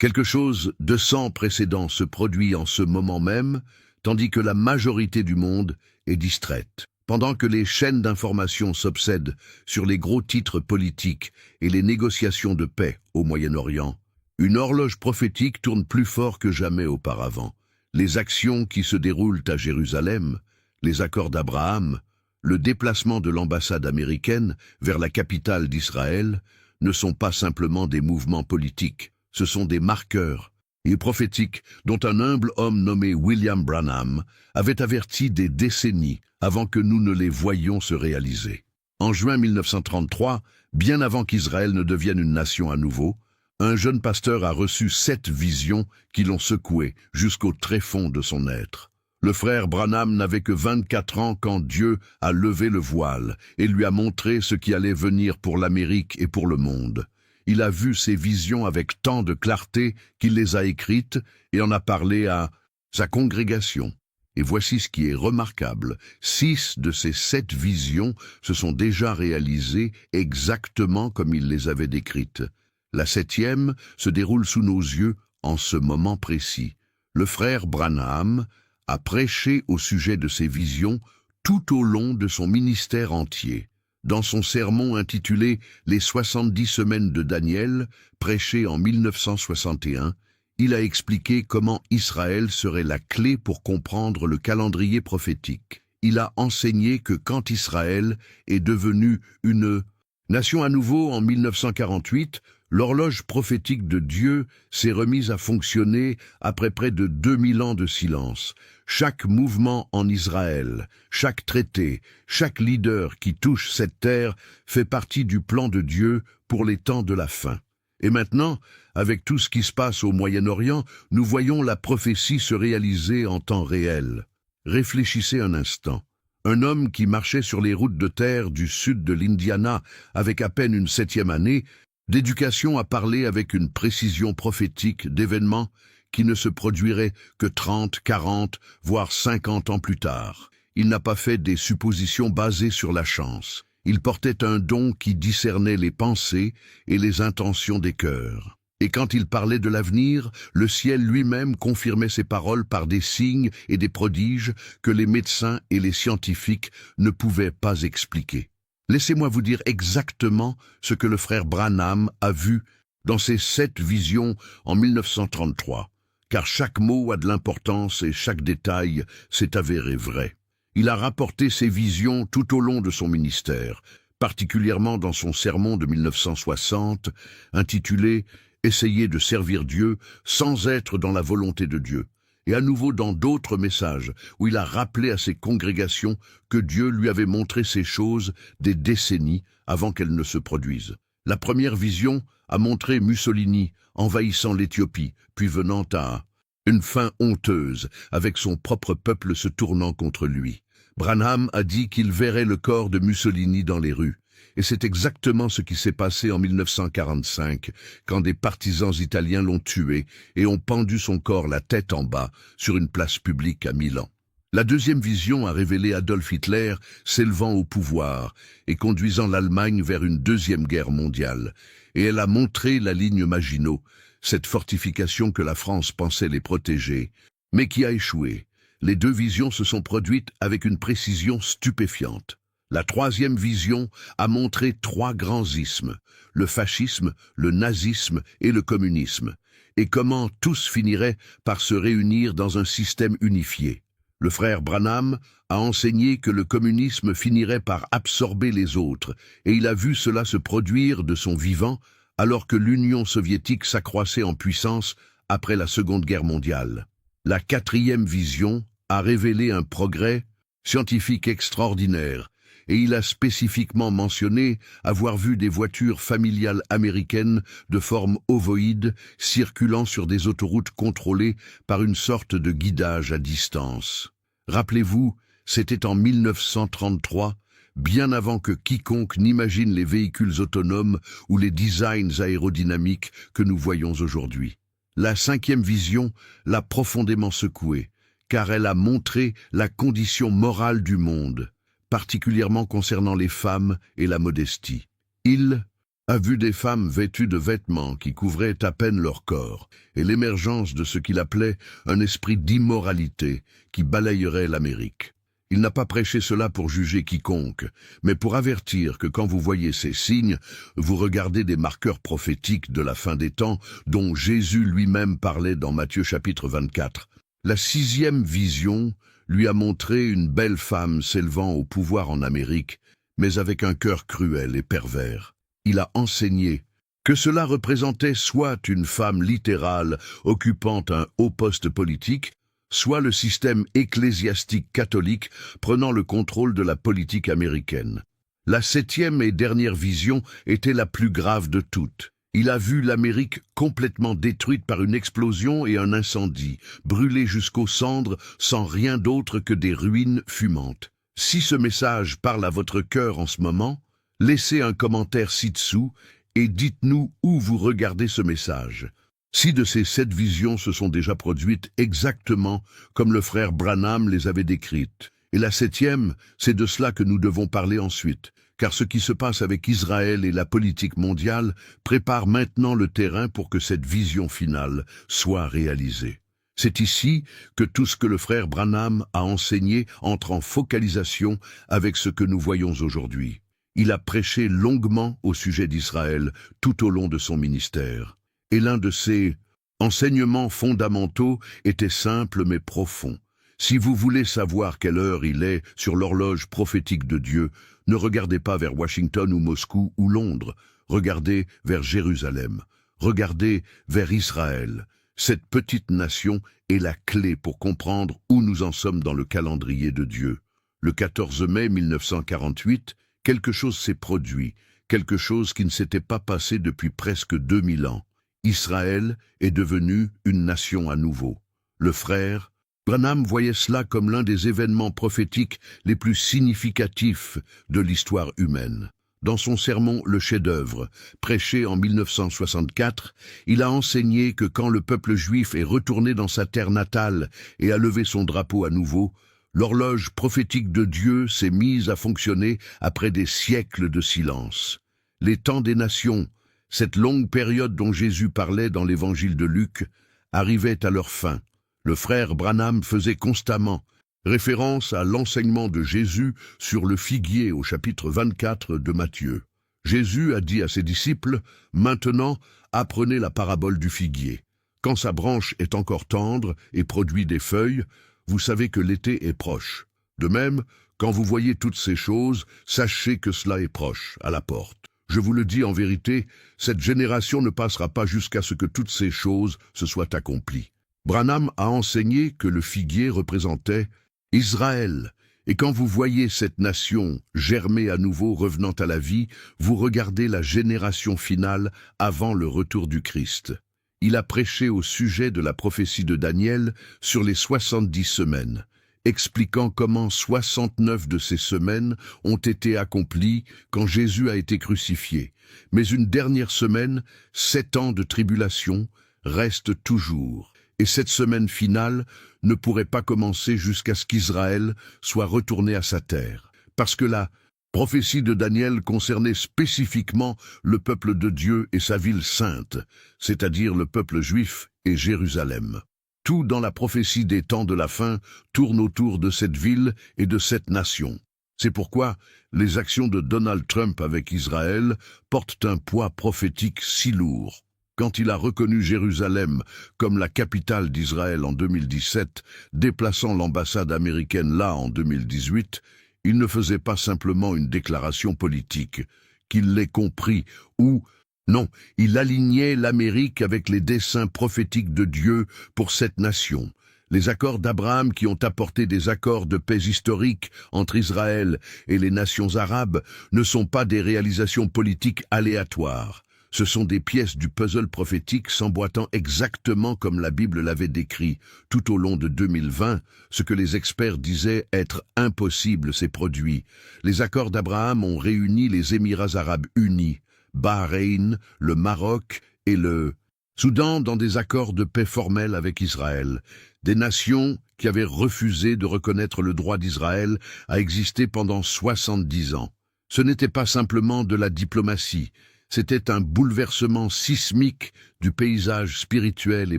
Quelque chose de sans précédent se produit en ce moment même, tandis que la majorité du monde est distraite. Pendant que les chaînes d'information s'obsèdent sur les gros titres politiques et les négociations de paix au Moyen-Orient, une horloge prophétique tourne plus fort que jamais auparavant. Les actions qui se déroulent à Jérusalem, les accords d'Abraham, le déplacement de l'ambassade américaine vers la capitale d'Israël ne sont pas simplement des mouvements politiques, ce sont des marqueurs et prophétiques dont un humble homme nommé William Branham avait averti des décennies avant que nous ne les voyions se réaliser. En juin 1933, bien avant qu'Israël ne devienne une nation à nouveau, un jeune pasteur a reçu 7 visions qui l'ont secoué jusqu'au tréfonds de son être. Le frère Branham n'avait que 24 ans quand Dieu a levé le voile et lui a montré ce qui allait venir pour l'Amérique et pour le monde. Il a vu ces visions avec tant de clarté qu'il les a écrites et en a parlé à sa congrégation. Et voici ce qui est remarquable, 6 de ces 7 visions se sont déjà réalisées exactement comme il les avait décrites. La 7e se déroule sous nos yeux en ce moment précis. Le frère Branham a prêché au sujet de ces visions tout au long de son ministère entier. Dans son sermon intitulé « Les 70 semaines de Daniel », prêché en 1961, il a expliqué comment Israël serait la clé pour comprendre le calendrier prophétique. Il a enseigné que quand Israël est devenu une nation à nouveau en 1948, l'horloge prophétique de Dieu s'est remise à fonctionner après près de 2000 ans de silence. Chaque mouvement en Israël, chaque traité, chaque leader qui touche cette terre fait partie du plan de Dieu pour les temps de la fin. Et maintenant, avec tout ce qui se passe au Moyen-Orient, nous voyons la prophétie se réaliser en temps réel. Réfléchissez un instant. Un homme qui marchait sur les routes de terre du sud de l'Indiana avec à peine une 7e année d'éducation a parlé avec une précision prophétique d'événements qui ne se produiraient que 30, 40, voire 50 ans plus tard. Il n'a pas fait des suppositions basées sur la chance. Il portait un don qui discernait les pensées et les intentions des cœurs. Et quand il parlait de l'avenir, le ciel lui-même confirmait ses paroles par des signes et des prodiges que les médecins et les scientifiques ne pouvaient pas expliquer. Laissez-moi vous dire exactement ce que le frère Branham a vu dans ses 7 visions en 1933, car chaque mot a de l'importance et chaque détail s'est avéré vrai. Il a rapporté ses visions tout au long de son ministère, particulièrement dans son sermon de 1960, intitulé « Essayer de servir Dieu sans être dans la volonté de Dieu », et à nouveau dans d'autres messages où il a rappelé à ses congrégations que Dieu lui avait montré ces choses des décennies avant qu'elles ne se produisent. La première vision a montré Mussolini envahissant l'Éthiopie, puis venant à une fin honteuse, avec son propre peuple se tournant contre lui. Branham a dit qu'il verrait le corps de Mussolini dans les rues, et c'est exactement ce qui s'est passé en 1945, quand des partisans italiens l'ont tué et ont pendu son corps la tête en bas sur une place publique à Milan. La deuxième vision a révélé Adolf Hitler s'élevant au pouvoir et conduisant l'Allemagne vers une deuxième guerre mondiale, et elle a montré la ligne Maginot, cette fortification que la France pensait les protéger, mais qui a échoué. Les 2 visions se sont produites avec une précision stupéfiante. La troisième vision a montré 3 grands ismes, le fascisme, le nazisme et le communisme, et comment tous finiraient par se réunir dans un système unifié. Le frère Branham a enseigné que le communisme finirait par absorber les autres, et il a vu cela se produire de son vivant alors que l'Union soviétique s'accroissait en puissance après la Seconde Guerre mondiale. La 4e vision a révélé un progrès scientifique extraordinaire, et il a spécifiquement mentionné avoir vu des voitures familiales américaines de forme ovoïde circulant sur des autoroutes contrôlées par une sorte de guidage à distance. Rappelez-vous, c'était en 1933, bien avant que quiconque n'imagine les véhicules autonomes ou les designs aérodynamiques que nous voyons aujourd'hui. La 5e vision l'a profondément secoué, car elle a montré la condition morale du monde, particulièrement concernant les femmes et la modestie. Il a vu des femmes vêtues de vêtements qui couvraient à peine leur corps, et l'émergence de ce qu'il appelait un esprit d'immoralité qui balayerait l'Amérique. Il n'a pas prêché cela pour juger quiconque, mais pour avertir que quand vous voyez ces signes, vous regardez des marqueurs prophétiques de la fin des temps dont Jésus lui-même parlait dans Matthieu chapitre 24. La 6e vision lui a montré une belle femme s'élevant au pouvoir en Amérique, mais avec un cœur cruel et pervers. Il a enseigné que cela représentait soit une femme littérale occupant un haut poste politique, soit le système ecclésiastique catholique prenant le contrôle de la politique américaine. La 7e et dernière vision était la plus grave de toutes. Il a vu l'Amérique complètement détruite par une explosion et un incendie, brûlée jusqu'aux cendres sans rien d'autre que des ruines fumantes. Si ce message parle à votre cœur en ce moment, laissez un commentaire ci-dessous et dites-nous où vous regardez ce message. 6 de ces 7 visions se sont déjà produites exactement comme le frère Branham les avait décrites. Et la 7e, c'est de cela que nous devons parler ensuite, car ce qui se passe avec Israël et la politique mondiale prépare maintenant le terrain pour que cette vision finale soit réalisée. C'est ici que tout ce que le frère Branham a enseigné entre en focalisation avec ce que nous voyons aujourd'hui. Il a prêché longuement au sujet d'Israël tout au long de son ministère. Et l'un de ses enseignements fondamentaux était simple mais profond. Si vous voulez savoir quelle heure il est sur l'horloge prophétique de Dieu, ne regardez pas vers Washington ou Moscou ou Londres, regardez vers Jérusalem, regardez vers Israël. Cette petite nation est la clé pour comprendre où nous en sommes dans le calendrier de Dieu. Le 14 mai 1948, quelque chose s'est produit, quelque chose qui ne s'était pas passé depuis presque 2000 ans. Israël est devenu une nation à nouveau. Le frère Branham voyait cela comme l'un des événements prophétiques les plus significatifs de l'histoire humaine. Dans son sermon « Le chef-d'œuvre », prêché en 1964, il a enseigné que quand le peuple juif est retourné dans sa terre natale et a levé son drapeau à nouveau, l'horloge prophétique de Dieu s'est mise à fonctionner après des siècles de silence. Les temps des nations, cette longue période dont Jésus parlait dans l'évangile de Luc, arrivait à leur fin. Le frère Branham faisait constamment référence à l'enseignement de Jésus sur le figuier au chapitre 24 de Matthieu. Jésus a dit à ses disciples, « Maintenant, apprenez la parabole du figuier. Quand sa branche est encore tendre et produit des feuilles, vous savez que l'été est proche. De même, quand vous voyez toutes ces choses, sachez que cela est proche, à la porte. Je vous le dis en vérité, cette génération ne passera pas jusqu'à ce que toutes ces choses se soient accomplies. » Branham a enseigné que le figuier représentait Israël, et quand vous voyez cette nation germer à nouveau revenant à la vie, vous regardez la génération finale avant le retour du Christ. Il a prêché au sujet de la prophétie de Daniel sur les 70 semaines, expliquant comment 69 de ces semaines ont été accomplies quand Jésus a été crucifié. Mais une dernière semaine, 7 ans de tribulation, reste toujours. Et cette semaine finale ne pourrait pas commencer jusqu'à ce qu'Israël soit retourné à sa terre. Parce que la prophétie de Daniel concernait spécifiquement le peuple de Dieu et sa ville sainte, c'est-à-dire le peuple juif et Jérusalem. Tout dans la prophétie des temps de la fin tourne autour de cette ville et de cette nation. C'est pourquoi les actions de Donald Trump avec Israël portent un poids prophétique si lourd. Quand il a reconnu Jérusalem comme la capitale d'Israël en 2017, déplaçant l'ambassade américaine là en 2018, il ne faisait pas simplement une déclaration politique, qu'il l'ait compris, ou non, il alignait l'Amérique avec les desseins prophétiques de Dieu pour cette nation. Les accords d'Abraham qui ont apporté des accords de paix historiques entre Israël et les nations arabes ne sont pas des réalisations politiques aléatoires. Ce sont des pièces du puzzle prophétique s'emboîtant exactement comme la Bible l'avait décrit. Tout au long de 2020, ce que les experts disaient être impossible s'est produit. Les accords d'Abraham ont réuni les Émirats arabes unis, Bahreïn, le Maroc et le Soudan dans des accords de paix formels avec Israël. Des nations qui avaient refusé de reconnaître le droit d'Israël à exister pendant 70 ans. Ce n'était pas simplement de la diplomatie. C'était un bouleversement sismique du paysage spirituel et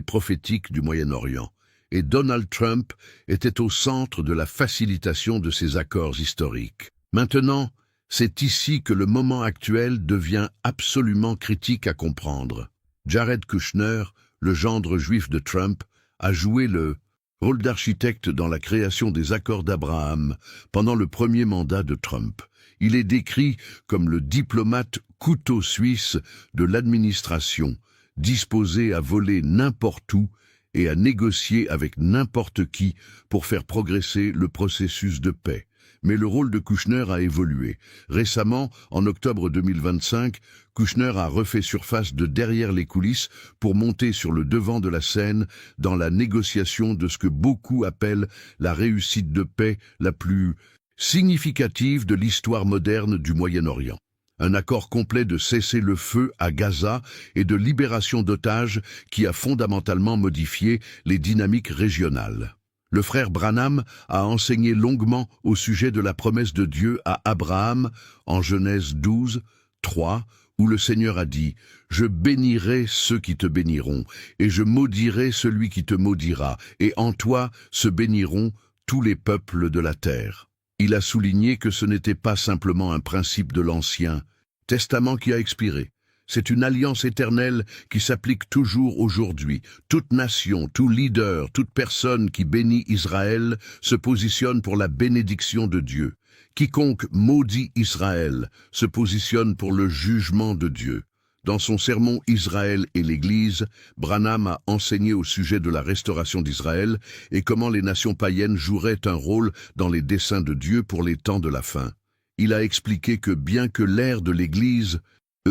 prophétique du Moyen-Orient. Et Donald Trump était au centre de la facilitation de ces accords historiques. Maintenant, c'est ici que le moment actuel devient absolument critique à comprendre. Jared Kushner, le gendre juif de Trump, a joué le rôle d'architecte dans la création des accords d'Abraham pendant le premier mandat de Trump. Il est décrit comme le diplomate couteau suisse de l'administration, disposé à voler n'importe où et à négocier avec n'importe qui pour faire progresser le processus de paix. Mais le rôle de Kushner a évolué. Récemment, en octobre 2025, Kushner a refait surface de derrière les coulisses pour monter sur le devant de la scène dans la négociation de ce que beaucoup appellent la réussite de paix la plus significative de l'histoire moderne du Moyen-Orient. Un accord complet de cessez-le-feu à Gaza et de libération d'otages qui a fondamentalement modifié les dynamiques régionales. Le frère Branham a enseigné longuement au sujet de la promesse de Dieu à Abraham en Genèse 12, 3, où le Seigneur a dit « Je bénirai ceux qui te béniront, et je maudirai celui qui te maudira, et en toi se béniront tous les peuples de la terre. » Il a souligné que ce n'était pas simplement un principe de l'Ancien Testament qui a expiré. C'est une alliance éternelle qui s'applique toujours aujourd'hui. Toute nation, tout leader, toute personne qui bénit Israël se positionne pour la bénédiction de Dieu. Quiconque maudit Israël se positionne pour le jugement de Dieu. Dans son sermon Israël et l'Église, Branham a enseigné au sujet de la restauration d'Israël et comment les nations païennes joueraient un rôle dans les desseins de Dieu pour les temps de la fin. Il a expliqué que bien que l'ère de l'Église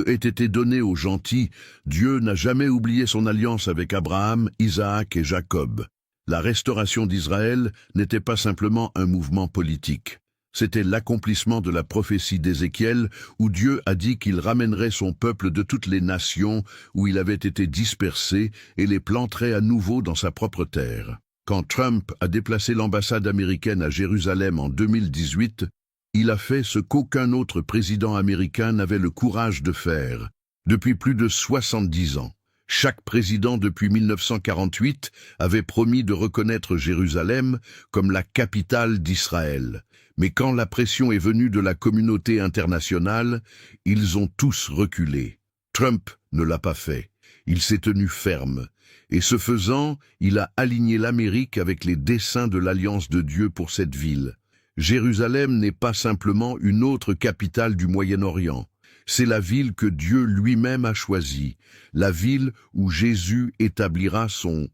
ait été donnée aux gentils, Dieu n'a jamais oublié son alliance avec Abraham, Isaac et Jacob. La restauration d'Israël n'était pas simplement un mouvement politique. C'était l'accomplissement de la prophétie d'Ézéchiel où Dieu a dit qu'il ramènerait son peuple de toutes les nations où il avait été dispersé et les planterait à nouveau dans sa propre terre. Quand Trump a déplacé l'ambassade américaine à Jérusalem en 2018, il a fait ce qu'aucun autre président américain n'avait le courage de faire. Depuis plus de 70 ans, chaque président depuis 1948 avait promis de reconnaître Jérusalem comme la capitale d'Israël. Mais quand la pression est venue de la communauté internationale, ils ont tous reculé. Trump ne l'a pas fait. Il s'est tenu ferme. Et ce faisant, il a aligné l'Amérique avec les desseins de l'Alliance de Dieu pour cette ville. Jérusalem n'est pas simplement une autre capitale du Moyen-Orient. C'est la ville que Dieu lui-même a choisie, la ville où Jésus établira son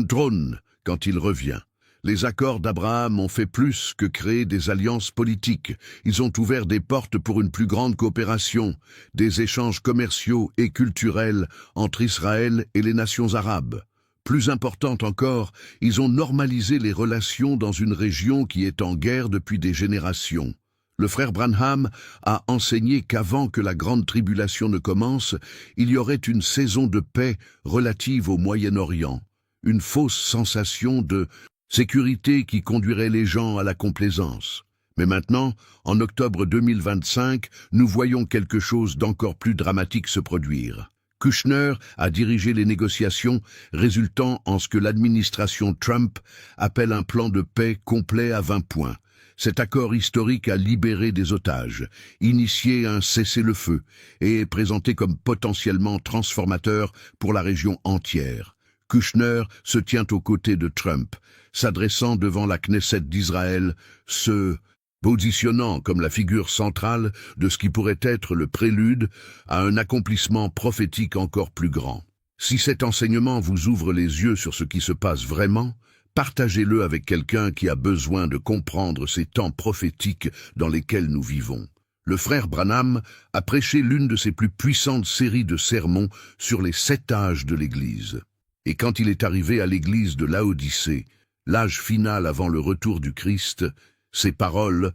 trône quand il revient. Les accords d'Abraham ont fait plus que créer des alliances politiques. Ils ont ouvert des portes pour une plus grande coopération, des échanges commerciaux et culturels entre Israël et les nations arabes. Plus important encore, ils ont normalisé les relations dans une région qui est en guerre depuis des générations. Le frère Branham a enseigné qu'avant que la grande tribulation ne commence, il y aurait une saison de paix relative au Moyen-Orient, une fausse sensation de sécurité qui conduirait les gens à la complaisance. Mais maintenant, en octobre 2025, nous voyons quelque chose d'encore plus dramatique se produire. Kushner a dirigé les négociations résultant en ce que l'administration Trump appelle un plan de paix complet à 20 points. Cet accord historique a libéré des otages, initié un cessez-le-feu et est présenté comme potentiellement transformateur pour la région entière. Kushner se tient aux côtés de Trump, s'adressant devant la Knesset d'Israël, se positionnant comme la figure centrale de ce qui pourrait être le prélude à un accomplissement prophétique encore plus grand. Si cet enseignement vous ouvre les yeux sur ce qui se passe vraiment, partagez-le avec quelqu'un qui a besoin de comprendre ces temps prophétiques dans lesquels nous vivons. Le frère Branham a prêché l'une de ses plus puissantes séries de sermons sur les 7 âges de l'Église. Et quand il est arrivé à l'église de Laodicée, l'âge final avant le retour du Christ, ces paroles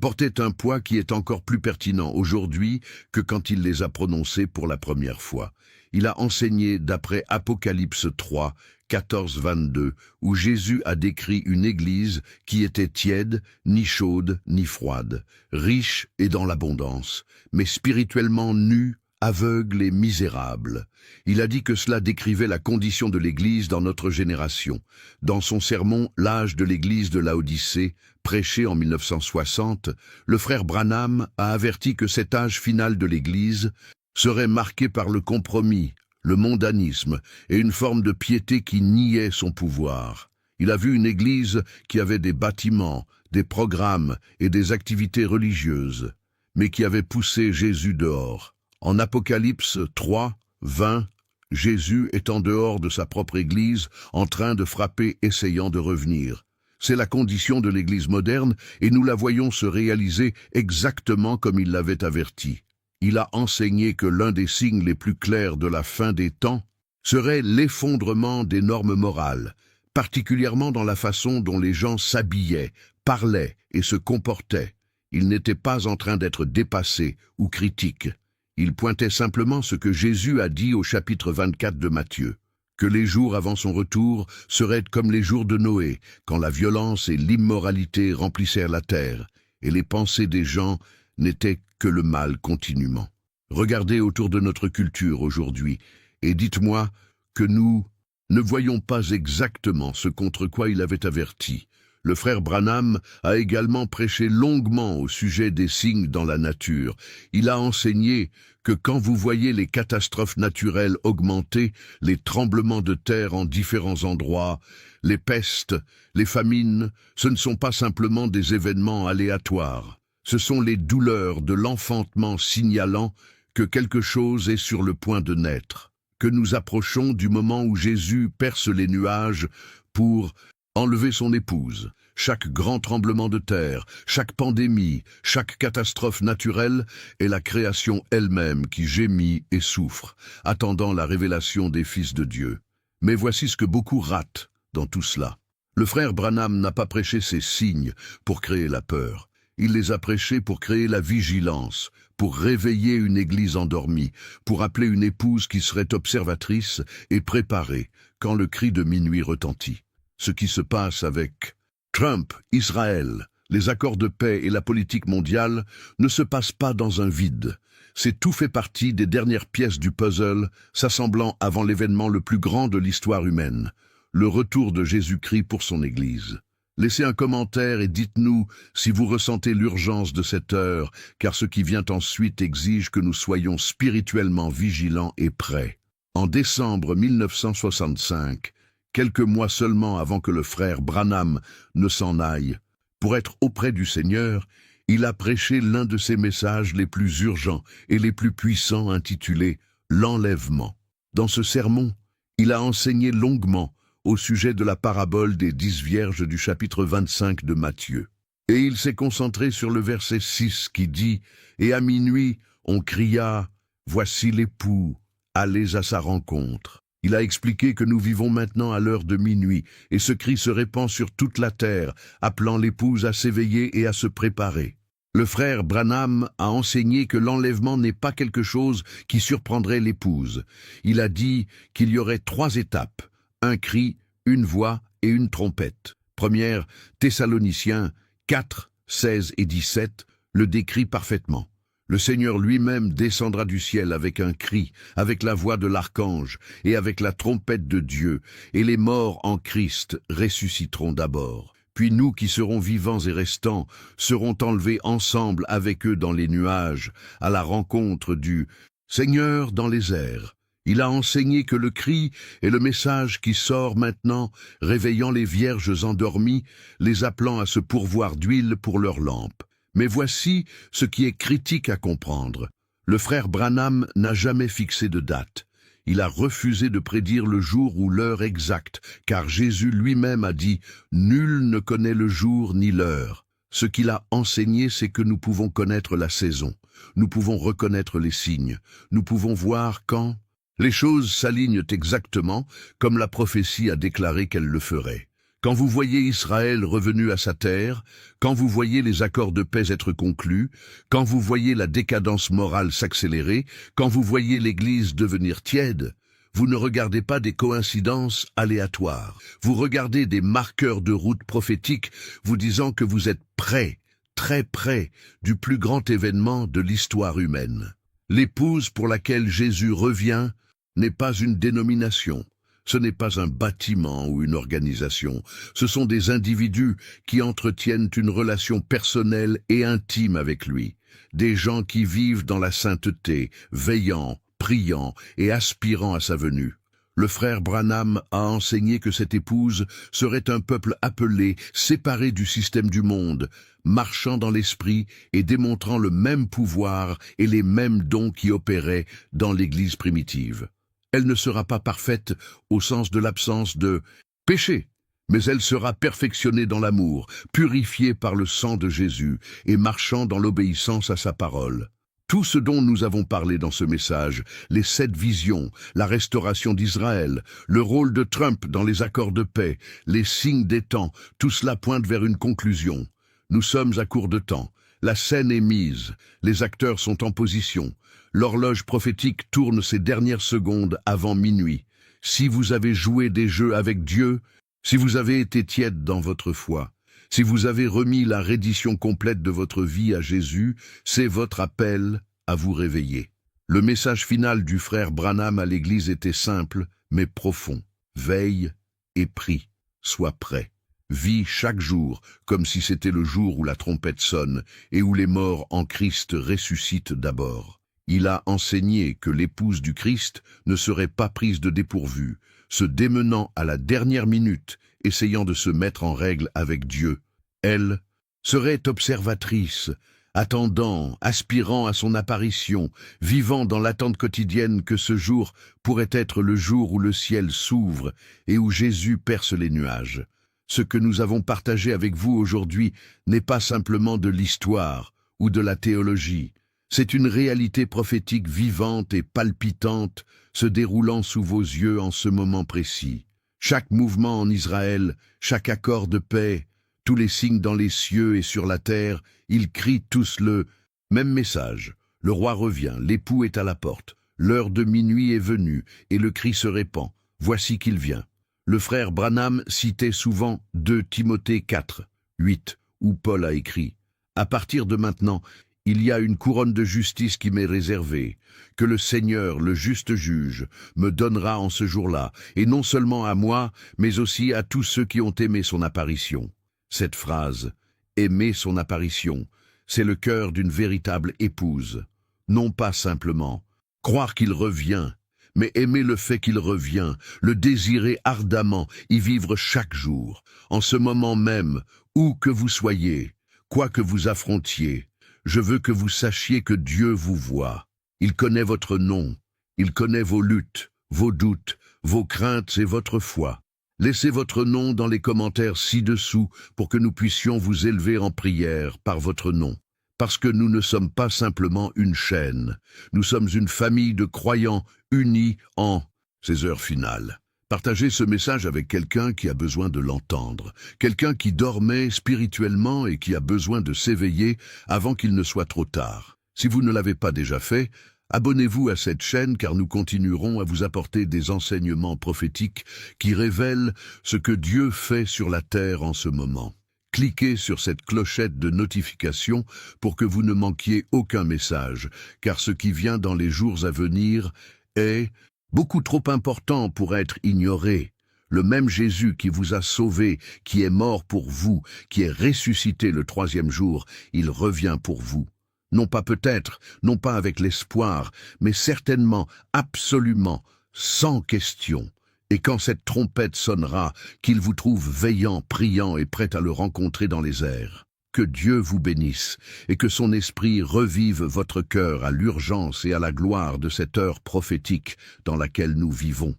portaient un poids qui est encore plus pertinent aujourd'hui que quand il les a prononcées pour la première fois. Il a enseigné d'après Apocalypse 3, 14-22, où Jésus a décrit une église qui était tiède, ni chaude, ni froide, riche et dans l'abondance, mais spirituellement nue, aveugle et misérable. Il a dit que cela décrivait la condition de l'Église dans notre génération. Dans son sermon « L'âge de l'Église de Laodicée », prêché en 1960, le frère Branham a averti que cet âge final de l'Église serait marqué par le compromis, le mondanisme et une forme de piété qui niait son pouvoir. Il a vu une Église qui avait des bâtiments, des programmes et des activités religieuses, mais qui avait poussé Jésus dehors. En Apocalypse 3, 20, Jésus est en dehors de sa propre Église, en train de frapper, essayant de revenir. C'est la condition de l'Église moderne et nous la voyons se réaliser exactement comme il l'avait averti. Il a enseigné que l'un des signes les plus clairs de la fin des temps serait l'effondrement des normes morales, particulièrement dans la façon dont les gens s'habillaient, parlaient et se comportaient. Il n'était pas en train d'être dépassé ou critique. Il pointait simplement ce que Jésus a dit au chapitre 24 de Matthieu, que les jours avant son retour seraient comme les jours de Noé, quand la violence et l'immoralité remplissèrent la terre, et les pensées des gens n'étaient que le mal continuellement. Regardez autour de notre culture aujourd'hui, et dites-moi que nous ne voyons pas exactement ce contre quoi il avait averti. Le frère Branham a également prêché longuement au sujet des signes dans la nature. Il a enseigné que quand vous voyez les catastrophes naturelles augmenter, les tremblements de terre en différents endroits, les pestes, les famines, ce ne sont pas simplement des événements aléatoires. Ce sont les douleurs de l'enfantement signalant que quelque chose est sur le point de naître, que nous approchons du moment où Jésus perce les nuages pour enlever son épouse. Chaque grand tremblement de terre, chaque pandémie, chaque catastrophe naturelle est la création elle-même qui gémit et souffre, attendant la révélation des fils de Dieu. Mais voici ce que beaucoup ratent dans tout cela. Le frère Branham n'a pas prêché ces signes pour créer la peur. Il les a prêchés pour créer la vigilance, pour réveiller une église endormie, pour appeler une épouse qui serait observatrice et préparée quand le cri de minuit retentit. Ce qui se passe avec Trump, Israël, les accords de paix et la politique mondiale ne se passe pas dans un vide. C'est tout fait partie des dernières pièces du puzzle s'assemblant avant l'événement le plus grand de l'histoire humaine, le retour de Jésus-Christ pour son Église. Laissez un commentaire et dites-nous si vous ressentez l'urgence de cette heure, car ce qui vient ensuite exige que nous soyons spirituellement vigilants et prêts. En décembre 1965, quelques mois seulement avant que le frère Branham ne s'en aille, pour être auprès du Seigneur, il a prêché l'un de ses messages les plus urgents et les plus puissants intitulé « L'enlèvement ». Dans ce sermon, il a enseigné longuement au sujet de la parabole des 10 vierges du chapitre 25 de Matthieu. Et il s'est concentré sur le verset 6 qui dit « Et à minuit, on cria, voici l'époux, allez à sa rencontre ». Il a expliqué que nous vivons maintenant à l'heure de minuit, et ce cri se répand sur toute la terre, appelant l'épouse à s'éveiller et à se préparer. Le frère Branham a enseigné que l'enlèvement n'est pas quelque chose qui surprendrait l'épouse. Il a dit qu'il y aurait 3 étapes, un cri, une voix et une trompette. Première, Thessaloniciens 4, 16 et 17 le décrit parfaitement. Le Seigneur lui-même descendra du ciel avec un cri, avec la voix de l'archange et avec la trompette de Dieu, et les morts en Christ ressusciteront d'abord. Puis nous qui serons vivants et restants serons enlevés ensemble avec eux dans les nuages, à la rencontre du Seigneur dans les airs. Il a enseigné que le cri est le message qui sort maintenant, réveillant les vierges endormies, les appelant à se pourvoir d'huile pour leurs lampes. Mais voici ce qui est critique à comprendre. Le frère Branham n'a jamais fixé de date. Il a refusé de prédire le jour ou l'heure exacte, car Jésus lui-même a dit « Nul ne connaît le jour ni l'heure ». Ce qu'il a enseigné, c'est que nous pouvons connaître la saison, nous pouvons reconnaître les signes, nous pouvons voir quand les choses s'alignent exactement comme la prophétie a déclaré qu'elle le ferait. Quand vous voyez Israël revenu à sa terre, quand vous voyez les accords de paix être conclus, quand vous voyez la décadence morale s'accélérer, quand vous voyez l'Église devenir tiède, vous ne regardez pas des coïncidences aléatoires. Vous regardez des marqueurs de route prophétiques vous disant que vous êtes près, très près, du plus grand événement de l'histoire humaine. L'épouse pour laquelle Jésus revient n'est pas une dénomination. Ce n'est pas un bâtiment ou une organisation. Ce sont des individus qui entretiennent une relation personnelle et intime avec lui. Des gens qui vivent dans la sainteté, veillant, priant et aspirant à sa venue. Le frère Branham a enseigné que cette épouse serait un peuple appelé, séparé du système du monde, marchant dans l'esprit et démontrant le même pouvoir et les mêmes dons qui opéraient dans l'Église primitive. Elle ne sera pas parfaite au sens de l'absence de péché, mais elle sera perfectionnée dans l'amour, purifiée par le sang de Jésus et marchant dans l'obéissance à sa parole. Tout ce dont nous avons parlé dans ce message, les 7 visions, la restauration d'Israël, le rôle de Trump dans les accords de paix, les signes des temps, tout cela pointe vers une conclusion. Nous sommes à court de temps. La scène est mise, les acteurs sont en position. L'horloge prophétique tourne ces dernières secondes avant minuit. Si vous avez joué des jeux avec Dieu, si vous avez été tiède dans votre foi, si vous avez remis la reddition complète de votre vie à Jésus, c'est votre appel à vous réveiller. Le message final du frère Branham à l'Église était simple, mais profond. Veille et prie, sois prêt. Vis chaque jour comme si c'était le jour où la trompette sonne et où les morts en Christ ressuscitent d'abord. Il a enseigné que l'épouse du Christ ne serait pas prise de dépourvu, se démenant à la dernière minute, essayant de se mettre en règle avec Dieu. Elle serait observatrice, attendant, aspirant à son apparition, vivant dans l'attente quotidienne que ce jour pourrait être le jour où le ciel s'ouvre et où Jésus perce les nuages. Ce que nous avons partagé avec vous aujourd'hui n'est pas simplement de l'histoire ou de la théologie. C'est une réalité prophétique vivante et palpitante se déroulant sous vos yeux en ce moment précis. Chaque mouvement en Israël, chaque accord de paix, tous les signes dans les cieux et sur la terre, ils crient tous le même message. Le roi revient, l'époux est à la porte, l'heure de minuit est venue et le cri se répand. Voici qu'il vient. Le frère Branham citait souvent 2 Timothée 4, 8, où Paul a écrit « À partir de maintenant, il y a une couronne de justice qui m'est réservée, que le Seigneur, le juste juge, me donnera en ce jour-là, et non seulement à moi, mais aussi à tous ceux qui ont aimé son apparition. » Cette phrase, « aimer son apparition », c'est le cœur d'une véritable épouse. Non pas simplement croire qu'il revient, mais aimer le fait qu'il revient, le désirer ardemment, y vivre chaque jour, en ce moment même, où que vous soyez, quoi que vous affrontiez. Je veux que vous sachiez que Dieu vous voit. Il connaît votre nom, il connaît vos luttes, vos doutes, vos craintes et votre foi. Laissez votre nom dans les commentaires ci-dessous pour que nous puissions vous élever en prière par votre nom. Parce que nous ne sommes pas simplement une chaîne, nous sommes une famille de croyants unis en ces heures finales. Partagez ce message avec quelqu'un qui a besoin de l'entendre, quelqu'un qui dormait spirituellement et qui a besoin de s'éveiller avant qu'il ne soit trop tard. Si vous ne l'avez pas déjà fait, abonnez-vous à cette chaîne car nous continuerons à vous apporter des enseignements prophétiques qui révèlent ce que Dieu fait sur la terre en ce moment. Cliquez sur cette clochette de notification pour que vous ne manquiez aucun message, car ce qui vient dans les jours à venir est beaucoup trop important pour être ignoré. Le même Jésus qui vous a sauvé, qui est mort pour vous, qui est ressuscité le 3e jour, il revient pour vous. Non pas peut-être, non pas avec l'espoir, mais certainement, absolument, sans question. Et quand cette trompette sonnera, qu'il vous trouve veillant, priant et prêt à le rencontrer dans les airs. Que Dieu vous bénisse et que son esprit revive votre cœur à l'urgence et à la gloire de cette heure prophétique dans laquelle nous vivons.